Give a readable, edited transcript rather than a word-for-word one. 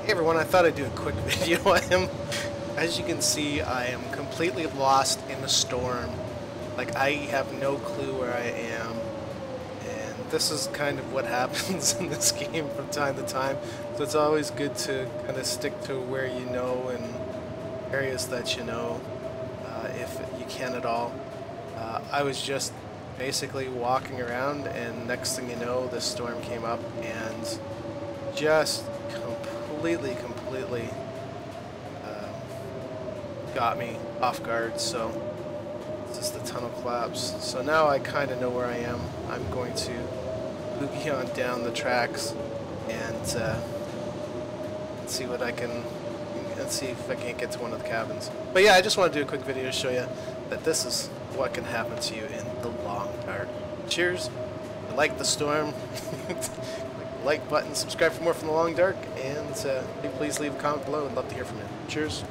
Hey everyone, I thought I'd do a quick video. As you can see, I am completely lost in a storm. Like, I have no clue where I am. And this is kind of what happens in this game from time to time. So it's always good to kind of stick to where you know and areas that you know, if you can at all. I was just basically walking around, and next thing you know, this storm came up and just completely got me off guard. So this is the tunnel collapse. So now I kind of know where I am. I'm going to boogie on down the tracks and see what I can, and see if I can't get to one of the cabins. But yeah, I just want to do a quick video to show you that this is what can happen to you in the long dark. Cheers. If you like the storm, like button, subscribe for more from the long dark, and please leave a comment below. I'd love to hear from you. Cheers.